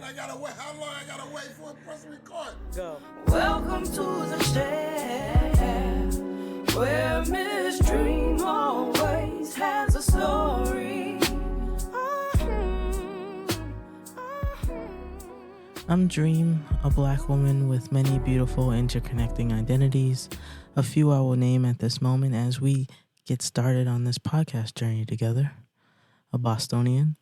I gotta wait. How long I gotta wait for a press record? Go. Welcome to the share, where Miss Dreme always has a story. I'm Dreme, a black woman with many beautiful interconnecting identities. A few I will name at this moment as we get started on this podcast journey together. A Bostonian,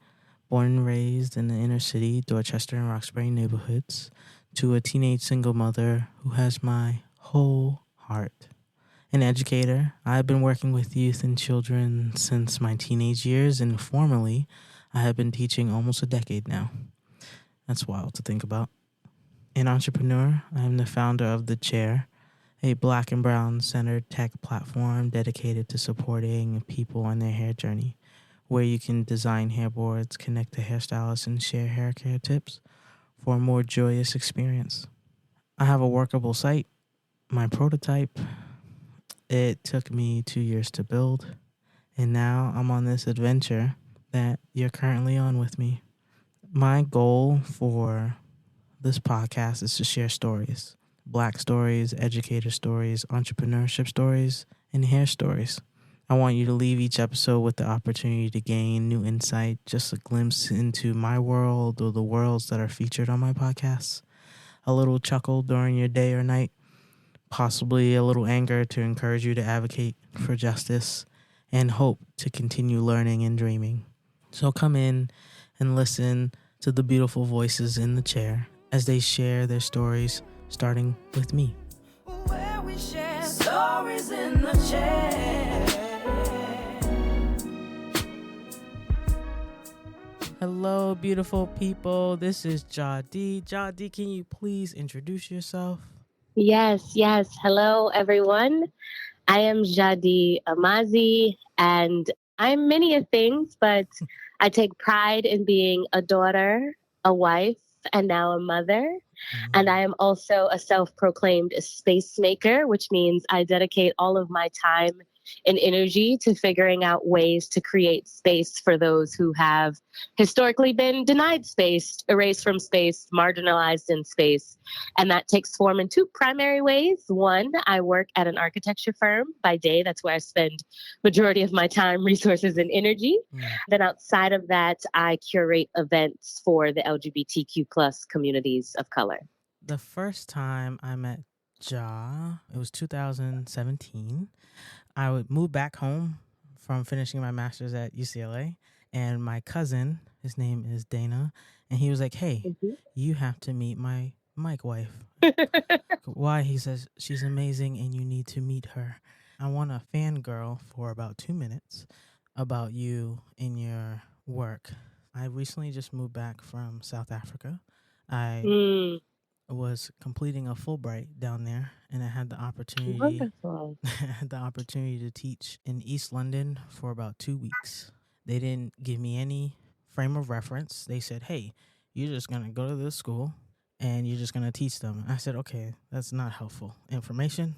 born and raised in the inner city, Dorchester and Roxbury neighborhoods, to a teenage single mother who has my whole heart. An educator, I've been working with youth and children since my teenage years, and formally, I have been teaching almost a decade now. That's wild to think about. An entrepreneur, I am the founder of The Chair, a black and brown centered tech platform dedicated to supporting people on their hair journey, where you can design hairboards, connect to hairstylists, and share hair care tips for a more joyous experience. I have a workable site. My prototype, it took me 2 years to build, and now I'm on this adventure that you're currently on with me. My goal for this podcast is to share stories, black stories, educator stories, entrepreneurship stories, and hair stories. I want you to leave each episode with the opportunity to gain new insight, just a glimpse into my world or the worlds that are featured on my podcasts, a little chuckle during your day or night, possibly a little anger to encourage you to advocate for justice, and hope to continue learning and dreaming. So come in and listen to the beautiful voices in the chair as they share their stories, starting with me. Where we share stories in the chair. Hello, beautiful people. This is Jadi. Jadi, can you please introduce yourself? Yes. Hello, everyone. I am Jadi Amazi, and I'm many of things, but I take pride in being a daughter, a wife, and now a mother. And I am also a self-proclaimed space maker, which means I dedicate all of my time and energy to figuring out ways to create space for those who have historically been denied space, erased from space, marginalized in space. And that takes form in two primary ways. One, I work at an architecture firm by day. That's where I spend majority of my time, resources, and energy. Then outside of that, I curate events for the LGBTQ plus communities of color. The first time I met it was 2017. I would move back home from finishing my master's at UCLA, and my cousin, his name is Dana, and he was like, hey, you have to meet my Mike wife. Why? He says, she's amazing and you need to meet her. I want to fangirl for about 2 minutes about you and your work. I recently just moved back from South Africa. I was completing a Fulbright down there, and I had the opportunity to teach in East London for about 2 weeks. They didn't give me any frame of reference. They said, hey, you're just going to go to this school and you're just going to teach them. I said, okay, that's not helpful information.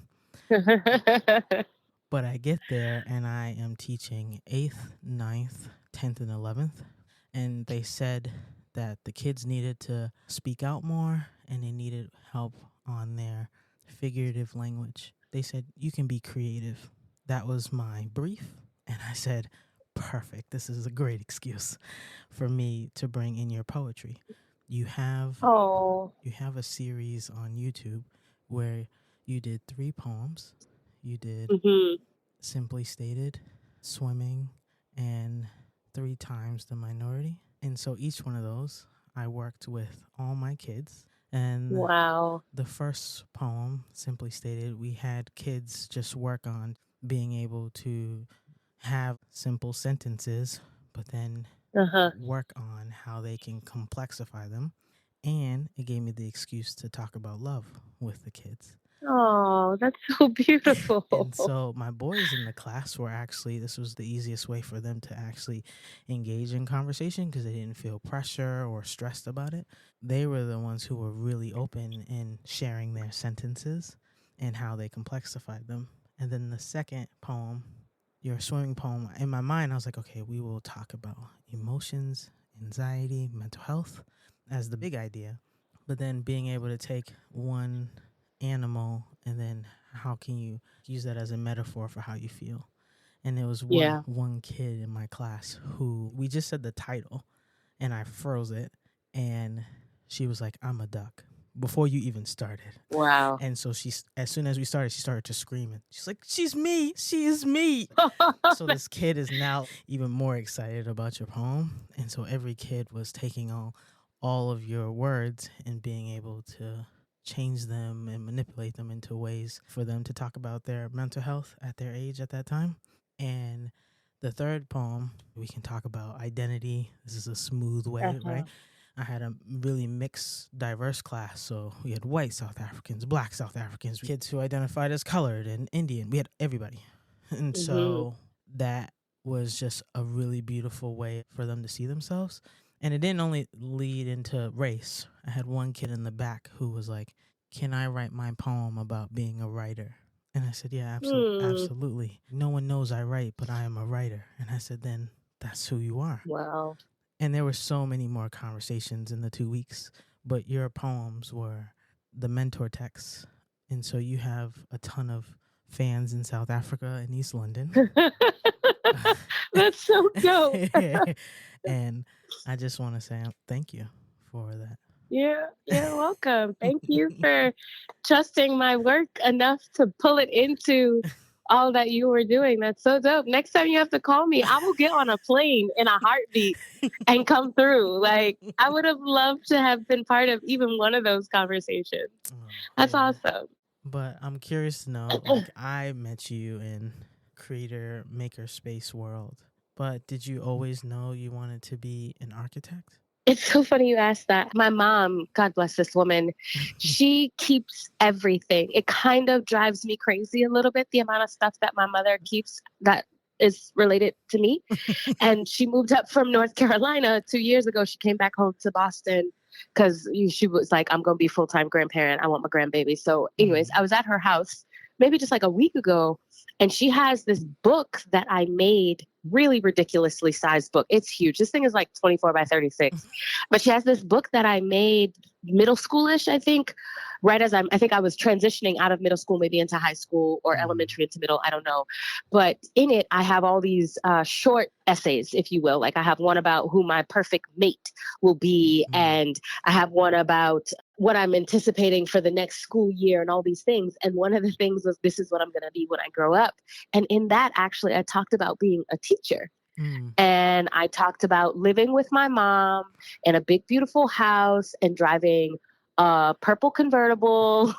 But I get there and I am teaching 8th, 9th, 10th, and 11th. And they said that the kids needed to speak out more and they needed help on their figurative language. They said, you can be creative. That was my brief. And I said, perfect. This is a great excuse for me to bring in your poetry. You have a series on YouTube where you did 3 poems. You did Simply Stated, Swimming, and 3 Times the Minority. And so each one of those, I worked with all my kids. And the first poem, Simply Stated, we had kids just work on being able to have simple sentences, but then work on how they can complexify them. And it gave me the excuse to talk about love with the kids. Oh, that's so beautiful. And so my boys in the class were actually, this was the easiest way for them to actually engage in conversation because they didn't feel pressure or stressed about it. They were the ones who were really open in sharing their sentences and how they complexified them. And then the second poem, your swimming poem, in my mind, I was like, okay, we will talk about emotions, anxiety, mental health. as the big idea, but then being able to take one animal and then how can you use that as a metaphor for how you feel. And there was Yeah. one kid in my class who we just said the title and I froze it and she was like, I'm a duck before you even started. Wow. And so as soon as we started, she started to screaming. She's like, she's me. She is me. So this kid is now even more excited about your poem. And so every kid was taking on all of your words and being able to change them and manipulate them into ways for them to talk about their mental health at their age at that time. And the third poem, we can talk about identity. This is a smooth way, right? I had a really mixed, diverse class. So we had white South Africans, black South Africans, kids who identified as colored and Indian. We had everybody. And so that was just a really beautiful way for them to see themselves. And it didn't only lead into race. I had one kid in the back who was like, can I write my poem about being a writer? And I said, yeah, absolutely. No one knows I write, but I am a writer. And I said, then that's who you are. Wow. And there were so many more conversations in the 2 weeks, but your poems were the mentor texts. And so you have a ton of fans in South Africa and East London. That's so dope. And I just want to say thank you for that. You're welcome. Thank you for trusting my work enough to pull it into all that you were doing. That's so dope. Next time you have to call me, I will get on a plane in a heartbeat and come through. Like, I would have loved to have been part of even one of those conversations. That's awesome. But I'm curious to know, like, I met you in creator maker space world, but did you always know you wanted to be an architect? It's so funny you asked that. My mom, God bless this woman, she keeps everything. It kind of drives me crazy a little bit, the amount of stuff that my mother keeps that is related to me. And she moved up from North Carolina 2 years ago. She came back home to Boston because she was like, I'm going to be a full-time grandparent. I want my grandbaby. So anyways, I was at her house maybe just like a week ago, and she has this book that I made, really ridiculously sized book. It's huge. This thing is like 24 by 36. But she has this book that I made middle schoolish, I think, right as I think I was transitioning out of middle school, maybe into high school or elementary into middle. I don't know. But in it, I have all these short essays, if you will. Like I have one about who my perfect mate will be. And I have one about what I'm anticipating for the next school year and all these things. And one of the things was, this is what I'm going to be when I grow up. And in that, actually, I talked about being a teacher. And I talked about living with my mom in a big, beautiful house and driving a purple convertible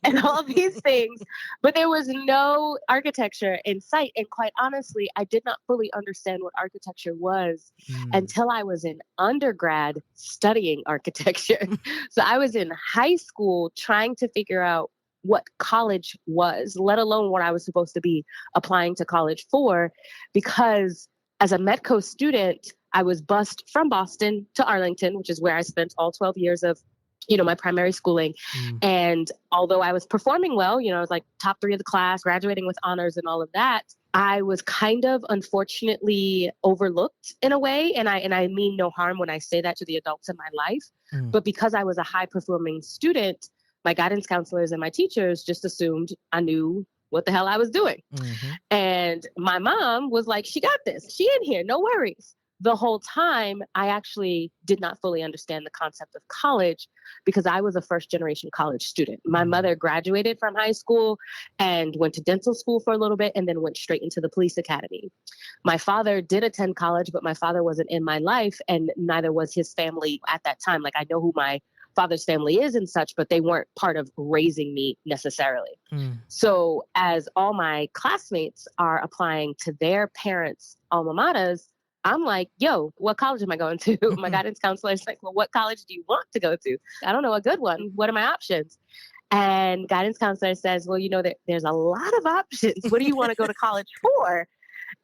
and all these things. But there was no architecture in sight. And quite honestly, I did not fully understand what architecture was until I was in undergrad studying architecture. So I was in high school trying to figure out what college was, let alone what I was supposed to be applying to college for, because as a Metco student, I was bused from Boston to Arlington, which is where I spent all 12 years of, my primary schooling. And although I was performing well, I was like top 3 of the class, graduating with honors and all of that, I was kind of unfortunately overlooked in a way. And I mean no harm when I say that to the adults in my life. But because I was a high performing student, my guidance counselors and my teachers just assumed I knew what the hell I was doing. And my mom was like, she got this. She in here, no worries. The whole time, I actually did not fully understand the concept of college because I was a first generation college student. My mother graduated from high school and went to dental school for a little bit and then went straight into the police academy. My father did attend college, but my father wasn't in my life and neither was his family at that time. Like I know who my father's family is and such, but they weren't part of raising me necessarily. So as all my classmates are applying to their parents' alma maters, I'm like, yo, what college am I going to? My guidance counselor is like, well, what college do you want to go to? I don't know, a good one. What are my options? And guidance counselor says, well, there's a lot of options. What do you want to go to college for?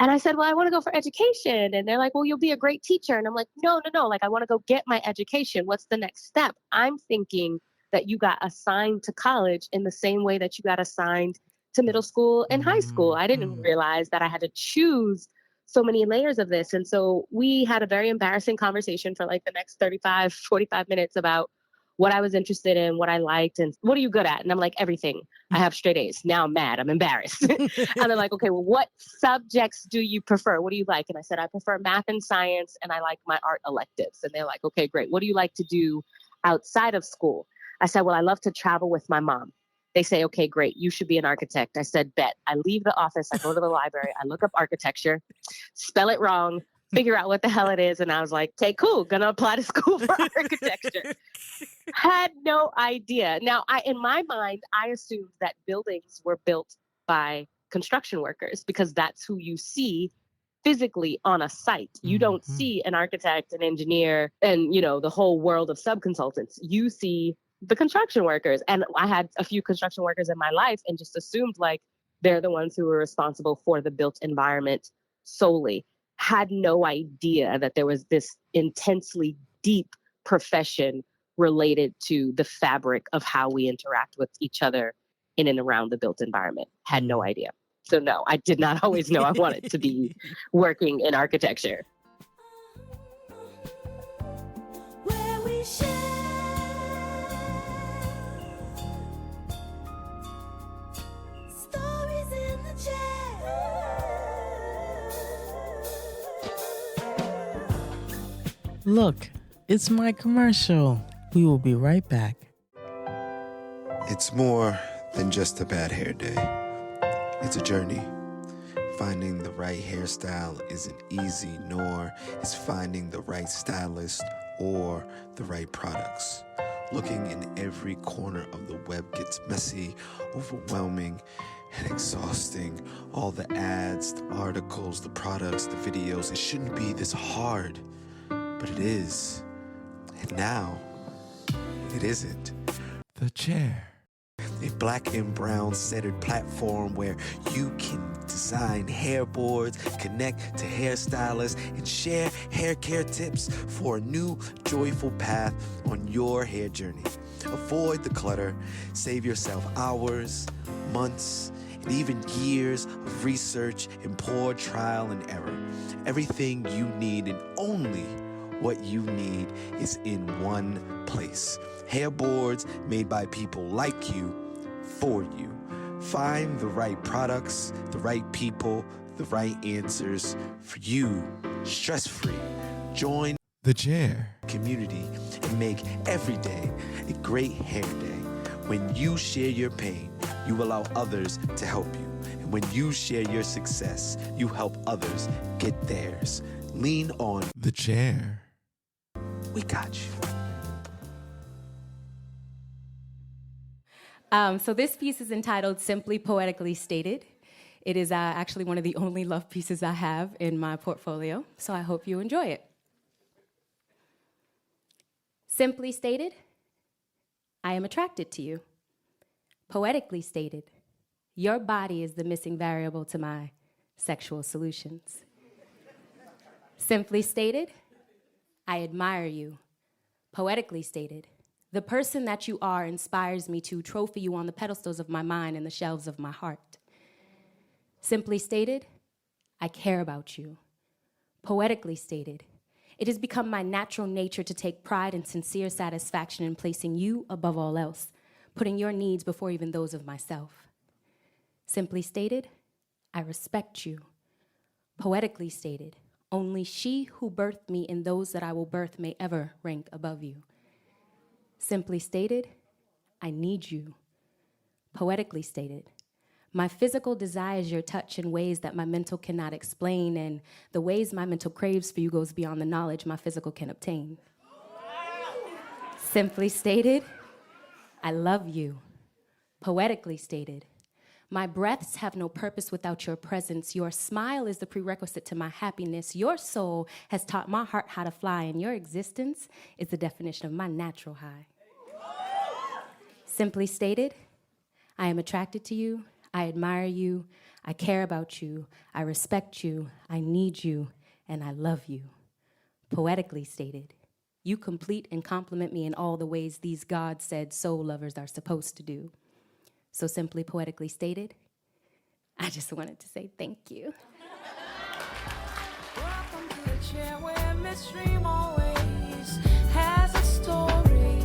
And I said, well, I want to go for education. And they're like, well, you'll be a great teacher. And I'm like, no. Like, I want to go get my education. What's the next step? I'm thinking that you got assigned to college in the same way that you got assigned to middle school and high school. I didn't realize that I had to choose so many layers of this. And so we had a very embarrassing conversation for like the next 35, 45 minutes about what I was interested in, what I liked, and what are you good at? And I'm like, everything. I have straight A's. Now I'm mad. I'm embarrassed. And they're like, okay, well, what subjects do you prefer? What do you like? And I said, I prefer math and science, and I like my art electives. And they're like, okay, great. What do you like to do outside of school? I said, well, I love to travel with my mom. They say, okay, great. You should be an architect. I said, bet. I leave the office. I go to the library. I look up architecture, spell it wrong, figure out what the hell it is. And I was like, okay, cool. Gonna apply to school for architecture. Had no idea. Now, in my mind, I assumed that buildings were built by construction workers because that's who you see physically on a site. You don't see an architect, an engineer, and, you know, the whole world of subconsultants. You see the construction workers. And I had a few construction workers in my life and just assumed like they're the ones who were responsible for the built environment solely. Had no idea that there was this intensely deep profession related to the fabric of how we interact with each other in and around the built environment. Had no idea. So no, I did not always know I wanted to be working in architecture. Where we share stories in the chair. Look, it's my commercial. We will be right back. It's more than just a bad hair day. It's a journey. Finding the right hairstyle isn't easy, nor is finding the right stylist or the right products. Looking in every corner of the web gets messy, overwhelming, and exhausting. All the ads, the articles, the products, the videos, it shouldn't be this hard, but it is. And now, it isn't. The Chair. A black and brown centered platform where you can design hairboards, connect to hairstylists, and share hair care tips for a new, joyful path on your hair journey. Avoid the clutter, save yourself hours, months, and even years of research and poor trial and error. Everything you need and only what you need is in one place. Hairboards made by people like you, for you. Find the right products, the right people, the right answers for you, stress-free. Join the Chair community and make every day a great hair day. When you share your pain, you allow others to help you. And when you share your success, you help others get theirs. Lean on the Chair. We got you. So this piece is entitled Simply Poetically Stated. It is actually one of the only love pieces I have in my portfolio, so I hope you enjoy it. Simply stated, I am attracted to you. Poetically stated, your body is the missing variable to my sexual solutions. Simply stated, I admire you. Poetically stated, the person that you are inspires me to trophy you on the pedestals of my mind and the shelves of my heart. Simply stated, I care about you. Poetically stated, it has become my natural nature to take pride and sincere satisfaction in placing you above all else, putting your needs before even those of myself. Simply stated, I respect you. Poetically stated, only she who birthed me and those that I will birth may ever rank above you. Simply stated, I need you. Poetically stated, my physical desires your touch in ways that my mental cannot explain, and the ways my mental craves for you goes beyond the knowledge my physical can obtain. Simply stated, I love you. Poetically stated, my breaths have no purpose without your presence. Your smile is the prerequisite to my happiness. Your soul has taught my heart how to fly, and your existence is the definition of my natural high. Simply stated, I am attracted to you, I admire you, I care about you, I respect you, I need you, and I love you. Poetically stated, you complete and complement me in all the ways these God-said soul lovers are supposed to do. So simply poetically stated, I just wanted to say thank you. this dream always has a story.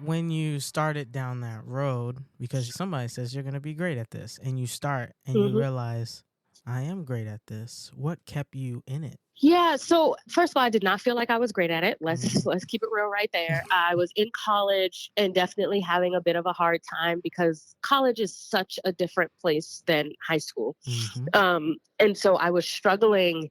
When you started down that road, because somebody says you're going to be great at this, and you start and you realize, I am great at this, what kept you in it? Yeah. So first of all, I did not feel like I was great at it. Let's keep it real right there. I was in college and definitely having a bit of a hard time because college is such a different place than high school. And so I was struggling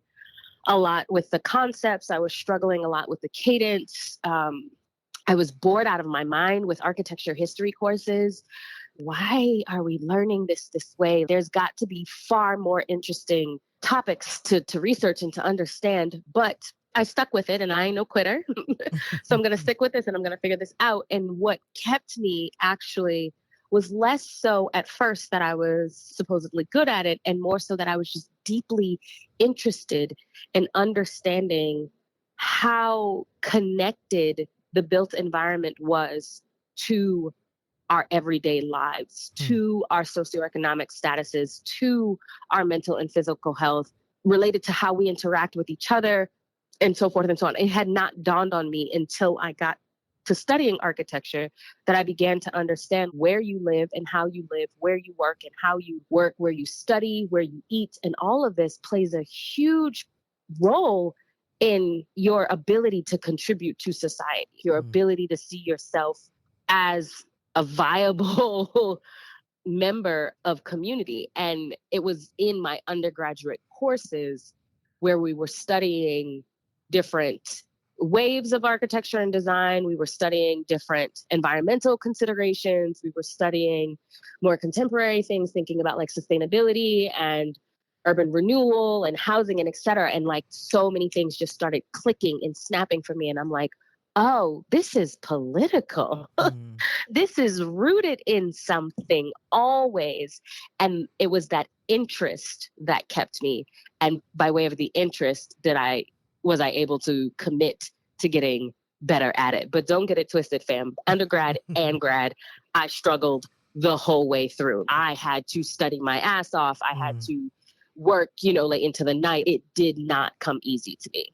a lot with the concepts. I was struggling a lot with the cadence. I was bored out of my mind with architecture history courses. Why are we learning this way? There's got to be far more interesting topics to research and to understand. But I stuck with it, and I ain't no quitter. So I'm going to stick with this, and I'm going to figure this out. And what kept me actually was less so at first that I was supposedly good at it, and more so that I was just deeply interested in understanding how connected the built environment was to our everyday lives, to our socioeconomic statuses, to our mental and physical health, related to how we interact with each other, and so forth and so on. It had not dawned on me until I got to studying architecture that I began to understand where you live and how you live, where you work and how you work, where you study, where you eat. And all of this plays a huge role in your ability to contribute to society, your ability to see yourself as a viable member of community. And it was in my undergraduate courses where we were studying different waves of architecture and design. We were studying different environmental considerations. We were studying more contemporary things, thinking about like sustainability and urban renewal and housing and et cetera. And like so many things just started clicking and snapping for me. And I'm like, oh, this is political. This is rooted in something always. And it was that interest that kept me. And by way of the interest that I was able to commit to getting better at it. But don't get it twisted, fam. Undergrad and grad, I struggled the whole way through. I had to study my ass off. I had to work, late into the night. It did not come easy to me.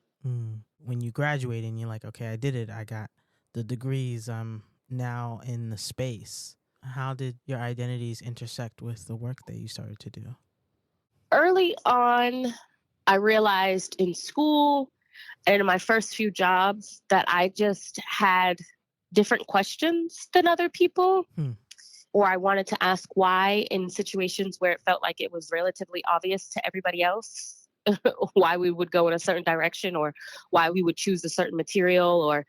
When you graduate and you're like, okay, I did it. I got the degrees. I'm now in the space. How did your identities intersect with the work that you started to do? Early on, I realized in school and in my first few jobs that I just had different questions than other people. Or I wanted to ask why in situations where it felt like it was relatively obvious to everybody else why we would go in a certain direction, or why we would choose a certain material, or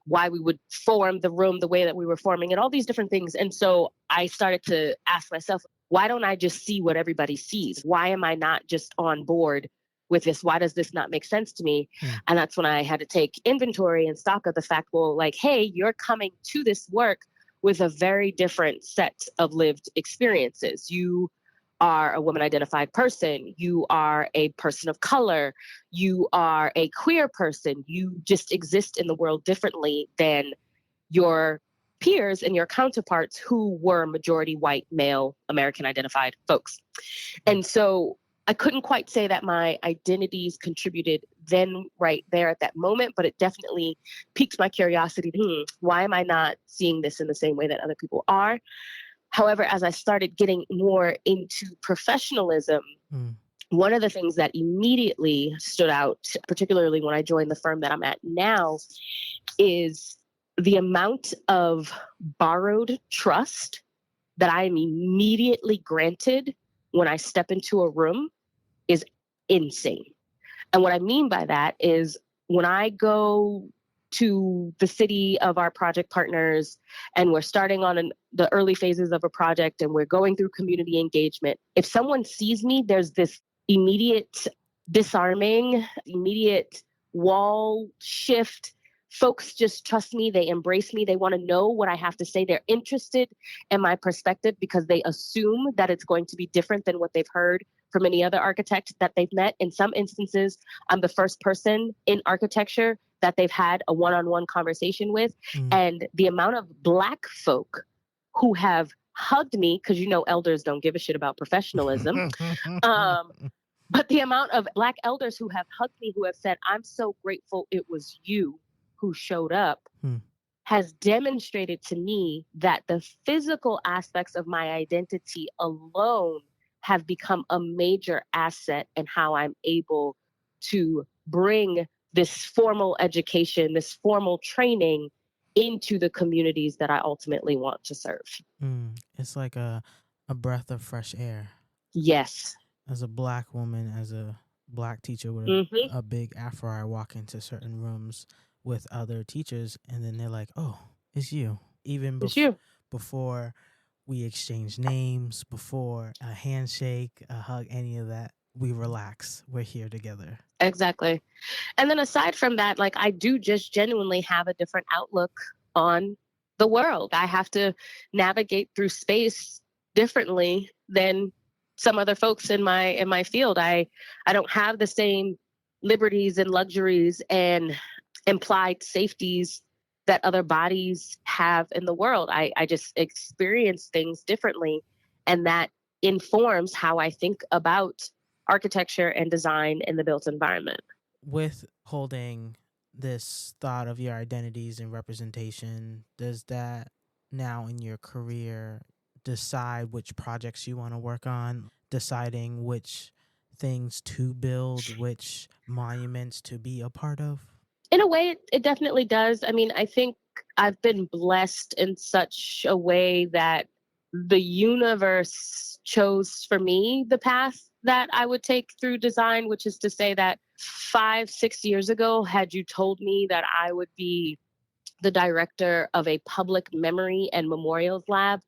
why we would form the room the way that we were forming it, all these different things. And so I started to ask myself, why don't I just see what everybody sees? Why am I not just on board with this? Why does this not make sense to me? And that's when I had to take inventory and stock of the fact, well, like, hey, you're coming to this work with a very different set of lived experiences. You are a woman-identified person. You are a person of color. You are a queer person. You just exist in the world differently than your peers and your counterparts who were majority white, male, American-identified folks. And so I couldn't quite say that my identities contributed then right there at that moment, but it definitely piqued my curiosity. Why am I not seeing this in the same way that other people are? However, as I started getting more into professionalism, one of the things that immediately stood out, particularly when I joined the firm that I'm at now, is the amount of borrowed trust that I am immediately granted when I step into a room is insane. And what I mean by that is when I go to the city of our project partners and we're starting on the early phases of a project and we're going through community engagement, if someone sees me, there's this immediate disarming, immediate wall shift. Folks just trust me. They embrace me. They want to know what I have to say. They're interested in my perspective because they assume that it's going to be different than what they've heard from any other architect that they've met. In some instances, I'm the first person in architecture that they've had a one-on-one conversation with. And the amount of Black folk who have hugged me, because elders don't give a shit about professionalism, But the amount of Black elders who have hugged me, who have said, I'm so grateful it was you who showed up, has demonstrated to me that the physical aspects of my identity alone have become a major asset in how I'm able to bring this formal education, this formal training into the communities that I ultimately want to serve. It's like a breath of fresh air. Yes. As a Black woman, as a Black teacher with a big afro, I walk into certain rooms with other teachers, and then they're like, "Oh, it's you." Even before we exchange names, before a handshake, a hug, any of that, we relax. We're here together. Exactly. And then aside from that, like, I do just genuinely have a different outlook on the world. I have to navigate through space differently than some other folks in my field. I don't have the same liberties and luxuries and implied safeties that other bodies have in the world. I just experience things differently, and that informs how I think about architecture and design in the built environment. With holding this thought of your identities and representation, does that now in your career decide which projects you want to work on, deciding which things to build, which monuments to be a part of? In a way, it definitely does. I mean, I think I've been blessed in such a way that the universe chose for me the path that I would take through design, which is to say that 5-6 years ago, had you told me that I would be the director of a public memory and memorials lab,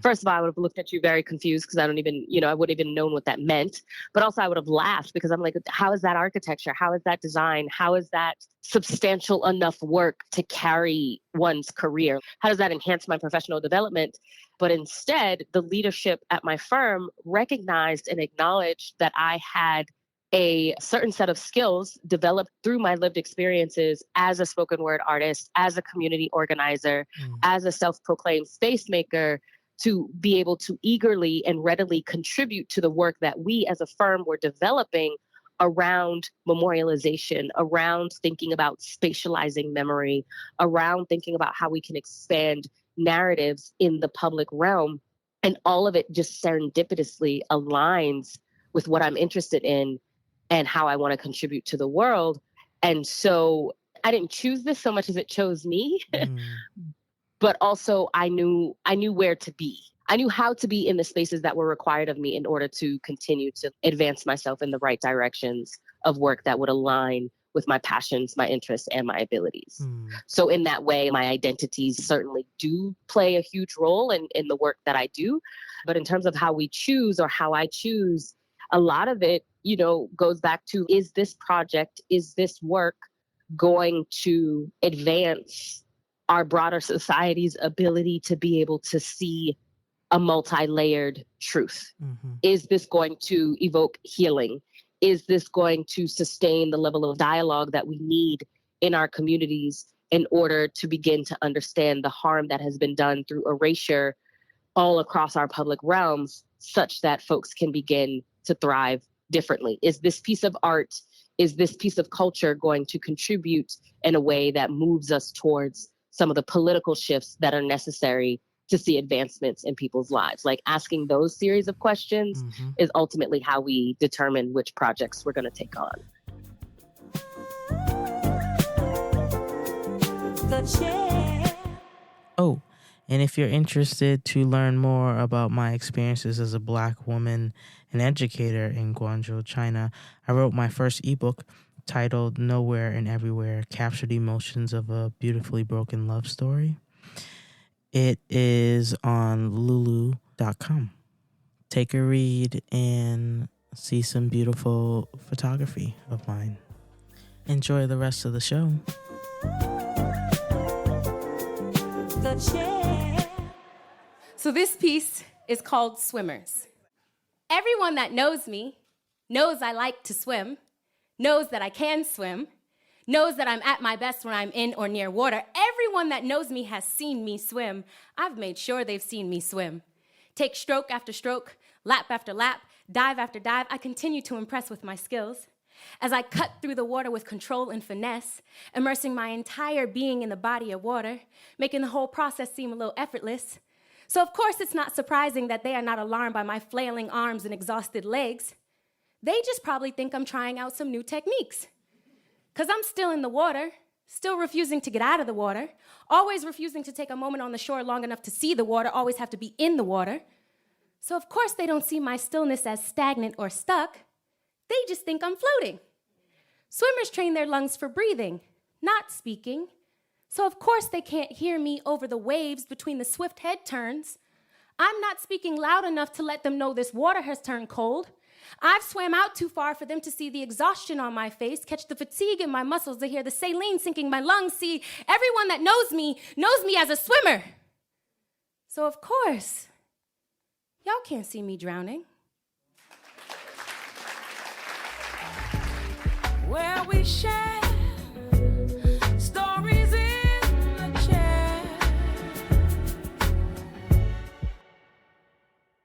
first of all, I would have looked at you very confused because I wouldn't even known what that meant. But also I would have laughed because I'm like, how is that architecture? How is that design? How is that substantial enough work to carry one's career? How does that enhance my professional development? But instead, the leadership at my firm recognized and acknowledged that I had a certain set of skills developed through my lived experiences as a spoken word artist, as a community organizer, as a self-proclaimed space maker, to be able to eagerly and readily contribute to the work that we as a firm were developing around memorialization, around thinking about spatializing memory, around thinking about how we can expand narratives in the public realm. And all of it just serendipitously aligns with what I'm interested in and how I want to contribute to the world. And so I didn't choose this so much as it chose me. But also I knew where to be. I knew how to be in the spaces that were required of me in order to continue to advance myself in the right directions of work that would align with my passions, my interests, and my abilities. So in that way, my identities certainly do play a huge role in the work that I do. But in terms of how we choose or how I choose, a lot of it, goes back to, is this project, is this work going to advance our broader society's ability to be able to see a multi-layered truth? Is this going to evoke healing? Is this going to sustain the level of dialogue that we need in our communities in order to begin to understand the harm that has been done through erasure all across our public realms, such that folks can begin to thrive differently? Is this piece of art, is this piece of culture going to contribute in a way that moves us towards some of the political shifts that are necessary to see advancements in people's lives? Like, asking those series of questions is ultimately how we determine which projects we're going to take on. Oh, and if you're interested to learn more about my experiences as a Black woman and educator in Guangzhou, China, I wrote my first ebook titled Nowhere and Everywhere, Captured Emotions of a Beautifully Broken Love Story. It is on lulu.com. Take a read and see some beautiful photography of mine. Enjoy the rest of the show. So this piece is called Swimmers. Everyone that knows me knows I like to swim, knows that I can swim, knows that I'm at my best when I'm in or near water. Everyone that knows me has seen me swim. I've made sure they've seen me swim. Take stroke after stroke, lap after lap, Dive after dive, I continue to impress with my skills. As I cut through the water with control and finesse, immersing my entire being in the body of water, making the whole process seem a little effortless. So of course it's not surprising that they are not alarmed by my flailing arms and exhausted legs. They just probably think I'm trying out some new techniques. 'Cause I'm still in the water, still refusing to get out of the water, always refusing to take a moment on the shore long enough to see the water, always have to be in the water. So of course they don't see my stillness as stagnant or stuck. They just think I'm floating. Swimmers train their lungs for breathing, not speaking. So of course they can't hear me over the waves between the swift head turns. I'm not speaking loud enough to let them know this water has turned cold. I've swam out too far for them to see the exhaustion on my face, catch the fatigue in my muscles, to hear the saline sinking my lungs. See, everyone that knows me as a swimmer. So of course, y'all can't see me drowning. Where we share stories in the chair.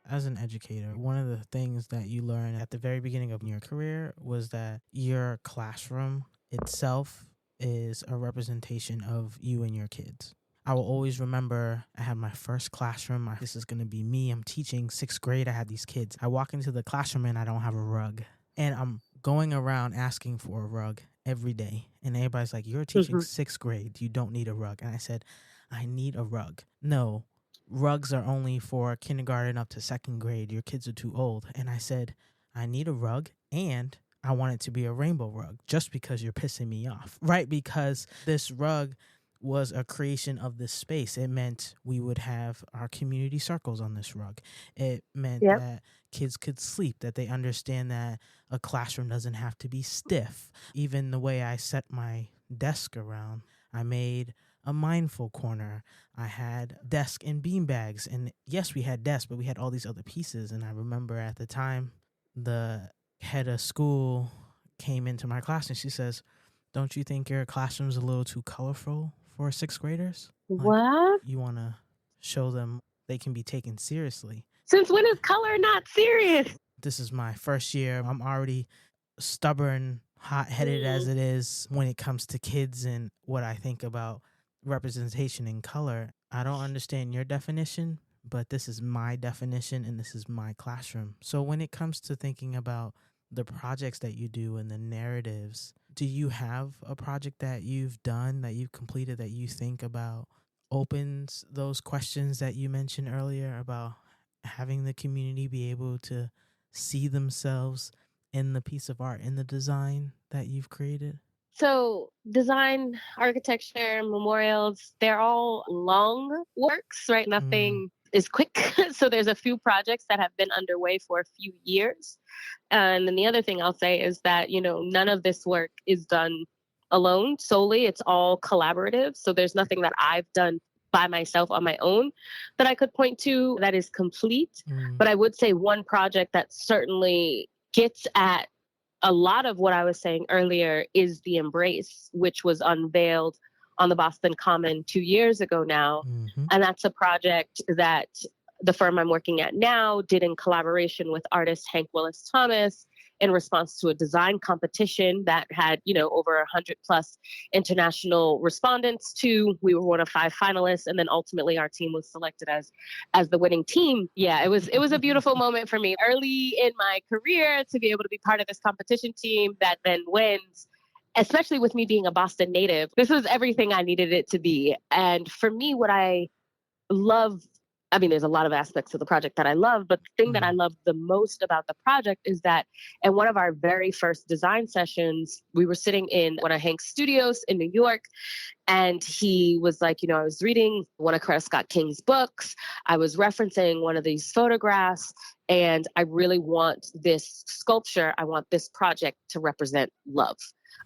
As an educator, one of the things that you learn at the very beginning of your career was that your classroom itself is a representation of you and your kids. I will always remember I had my first classroom. This is going to be me. I'm teaching 6th grade. I had these kids. I walk into the classroom and I don't have a rug. And I'm going around asking for a rug every day. And everybody's like, you're teaching 6th grade. You don't need a rug. And I said, I need a rug. No, rugs are only for kindergarten up to 2nd grade. Your kids are too old. And I said, I need a rug, and I want it to be a rainbow rug just because you're pissing me off, right? Because this rug was a creation of this space. It meant we would have our community circles on this rug. It meant that kids could sleep, that they understand that a classroom doesn't have to be stiff. Even the way I set my desk around, I made a mindful corner. I had desk and bean bags. And yes, we had desks, but we had all these other pieces. And I remember at the time, the head of school came into my class and she says, don't you think your classroom's a little too colorful for 6th graders? What? You want to show them they can be taken seriously. Since when is color not serious? This is my first year. I'm already stubborn, hot-headed as it is when it comes to kids and what I think about representation in color. I don't understand your definition, but this is my definition and this is my classroom. So when it comes to thinking about the projects that you do and the narratives, do you have a project that you've done, that you've completed, that you think about opens those questions that you mentioned earlier about having the community be able to see themselves in the piece of art, in the design that you've created? So design, architecture, memorials, they're all long works, right? Nothing is quick. So there's a few projects that have been underway for a few years. And then the other thing I'll say is that, none of this work is done alone solely. It's all collaborative. So there's nothing that I've done by myself on my own that I could point to that is complete. But I would say one project that certainly gets at a lot of what I was saying earlier is the Embrace, which was unveiled on the Boston Common 2 years ago now. And that's a project that the firm I'm working at now did in collaboration with artist Hank Willis Thomas in response to a design competition that had, over 100 plus international respondents to. We were one of 5 finalists, and then ultimately our team was selected as the winning team. Yeah, it was a beautiful moment for me early in my career to be able to be part of this competition team that then wins. Especially with me being a Boston native, this was everything I needed it to be. And for me, what I love, there's a lot of aspects of the project that I love, but the thing that I love the most about the project is that in one of our very first design sessions, we were sitting in one of Hank's studios in New York, and he was like, I was reading one of Coretta Scott King's books. I was referencing one of these photographs, and I really want this sculpture. I want this project to represent love.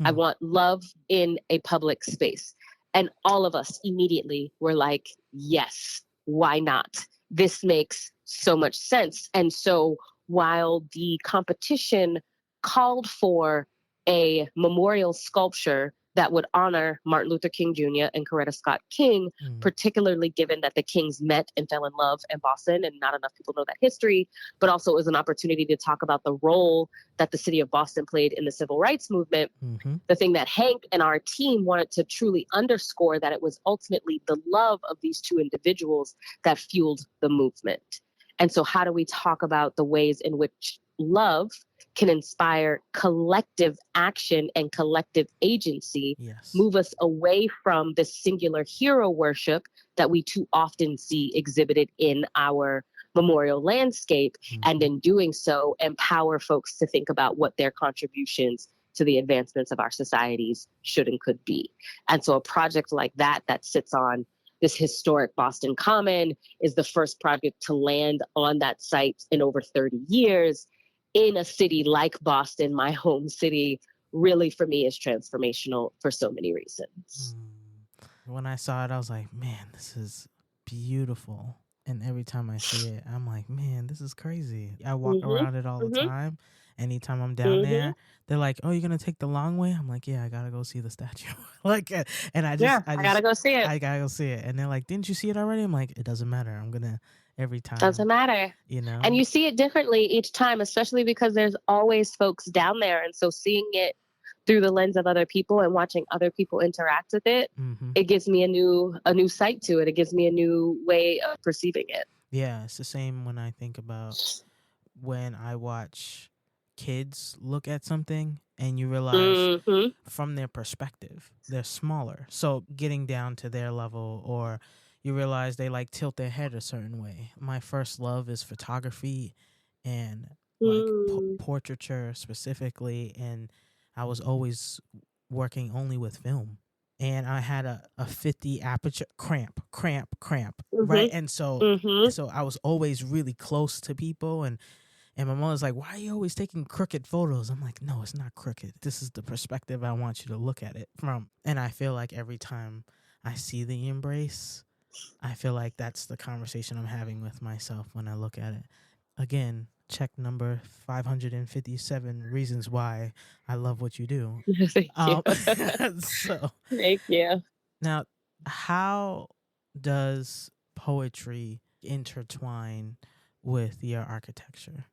I want love in a public space. And all of us immediately were like, yes, why not? This makes so much sense. And so while the competition called for a memorial sculpture that would honor Martin Luther King Jr. and Coretta Scott King, particularly given that the Kings met and fell in love in Boston, and not enough people know that history, but also it was an opportunity to talk about the role that the city of Boston played in the civil rights movement. The thing that Hank and our team wanted to truly underscore, that it was ultimately the love of these two individuals that fueled the movement. And so how do we talk about the ways in which love can inspire collective action and collective agency, move us away from the singular hero worship that we too often see exhibited in our memorial landscape, and in doing so, empower folks to think about what their contributions to the advancements of our societies should and could be. And so a project like that sits on this historic Boston Common is the first project to land on that site in over 30 years in a city like Boston, my home city. Really, for me, is transformational for so many reasons. When I saw it, I was like, man, this is beautiful. And every time I see it, I'm like, man, this is crazy. I walk around it all the time. Anytime I'm down there, they're like, oh, you're going to take the long way? I'm like, yeah, I got to go see the statue. And I got to go see it. I got to go see it. And they're like, didn't you see it already? I'm like, it doesn't matter. I'm going to every time. Doesn't matter. You know? And you see it differently each time, especially because there's always folks down there. And so seeing it through the lens of other people and watching other people interact with it, it gives me a new sight to it. It gives me a new way of perceiving it. Yeah, it's the same when I think about when I watch kids look at something and you realize from their perspective, they're smaller. So getting down to their level, or you realize they like tilt their head a certain way. My first love is photography and like portraiture specifically. And I was always working only with film. And I had a 50 aperture cramp, right? And so I was always really close to people, and my mom was like, why are you always taking crooked photos? I'm like, no, it's not crooked. This is the perspective I want you to look at it from. And I feel like every time I see the embrace, I feel like that's the conversation I'm having with myself when I look at it. Again, check number 557 reasons why I love what you do. Thank you. So, thank you. Now, how does poetry intertwine with your architecture?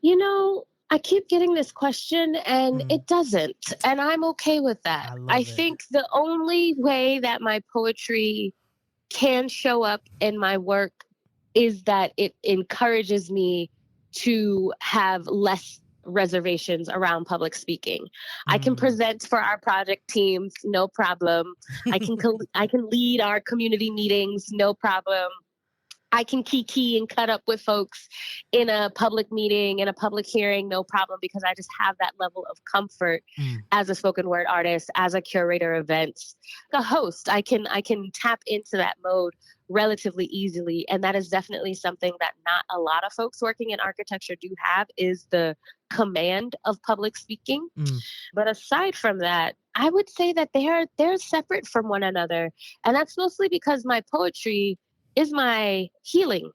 You know, I keep getting this question and it doesn't. And I'm okay with that. I think the only way that my poetry can show up in my work is that it encourages me to have less reservations around public speaking. I can present for our project teams, no problem. I can lead our community meetings, no problem. I can kiki and cut up with folks in a public meeting, in a public hearing, no problem, because I just have that level of comfort as a spoken word artist, as a curator of events, a host. I can tap into that mode relatively easily. And that is definitely something that not a lot of folks working in architecture do have, is the command of public speaking. But aside from that, I would say that they're separate from one another. And that's mostly because my poetry is my healing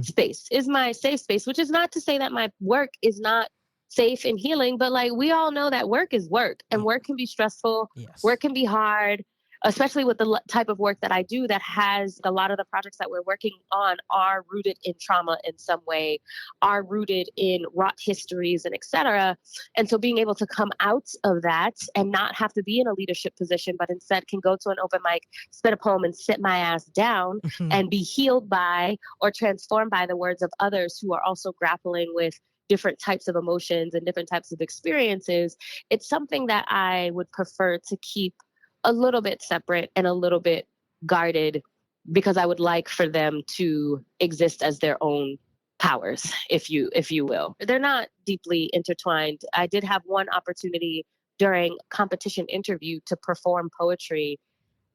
space, is my safe space, which is not to say that my work is not safe and healing, but like we all know that work is work, and work can be stressful. Work can be hard, especially with the type of work that I do, that has a lot of the projects that we're working on are rooted in trauma in some way, are rooted in wrought histories and et cetera. And so being able to come out of that and not have to be in a leadership position, but instead can go to an open mic, spit a poem and sit my ass down and be healed by or transformed by the words of others who are also grappling with different types of emotions and different types of experiences. It's something that I would prefer to keep a little bit separate and a little bit guarded, because I would like for them to exist as their own powers, if you will. They're not deeply intertwined. I did have one opportunity during competition interview to perform poetry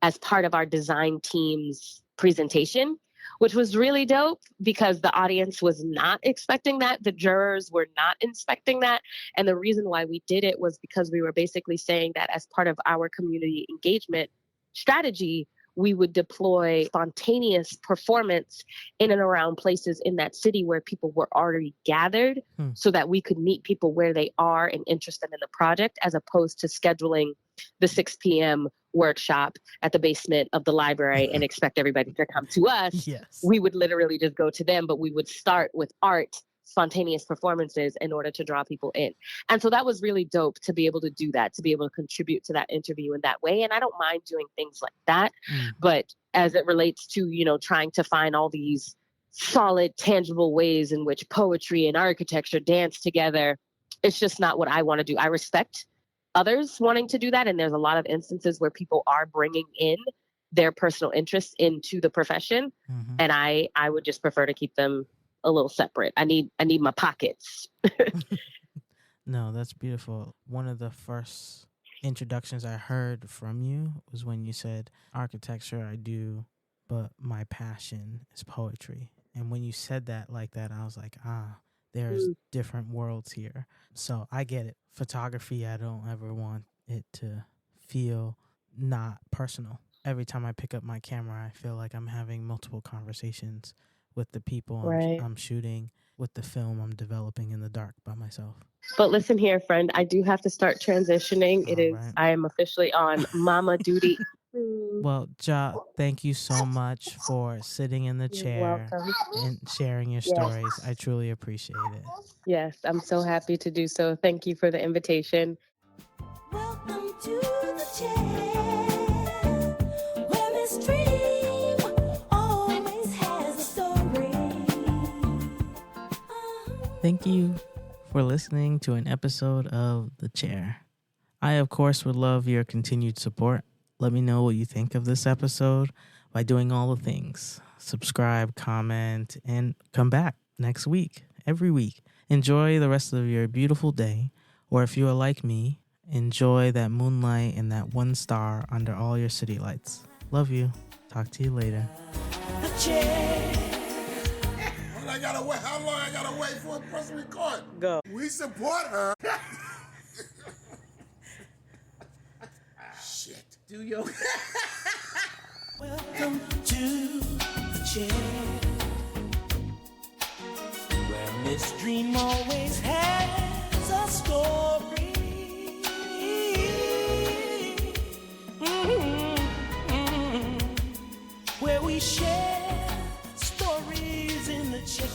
as part of our design team's presentation, which was really dope because the audience was not expecting that. The jurors were not expecting that. And the reason why we did it was because we were basically saying that as part of our community engagement strategy, we would deploy spontaneous performance in and around places in that city where people were already gathered so that we could meet people where they are and interest them in the project, as opposed to scheduling the 6 p.m. workshop at the basement of the library and expect everybody to come to us. Yes. We would literally just go to them, but we would start with art, spontaneous performances in order to draw people in. And so that was really dope to be able to do that, to be able to contribute to that interview in that way. And I don't mind doing things like that. But as it relates to, you know, trying to find all these solid, tangible ways in which poetry and architecture dance together, it's just not what I want to do. I respect others wanting to do that. And there's a lot of instances where people are bringing in their personal interests into the profession. And I would just prefer to keep them a little separate. I need my pockets. No, that's beautiful. One of the first introductions I heard from you was when you said, architecture I do, but my passion is poetry. And when you said that like that, I was like, there's different worlds here. So I get it. Photography, I don't ever want it to feel not personal. Every time I pick up my camera, I feel like I'm having multiple conversations with the people I'm shooting, with the film I'm developing in the dark by myself. But listen here, friend, I do have to start transitioning. I am officially on mama duty. Well, Ja, thank you so much for sitting in the chair and sharing your stories. I truly appreciate it. Yes, I'm so happy to do so. Thank you for the invitation. Welcome to the chair, where Miss Dreme always has a story. Thank you for listening to an episode of The Chair. I, of course, would love your continued support. Let me know what you think of this episode by doing all the things. Subscribe, comment, and come back next week, every week. Enjoy the rest of your beautiful day. Or if you are like me, enjoy that moonlight and that one star under all your city lights. Love you. Talk to you later. The chair. How long I gotta wait for a press record? Go. We support her. Shit. Do your... Welcome to the chair, where Miss Dreme always has a story. Where we share stories in the chair.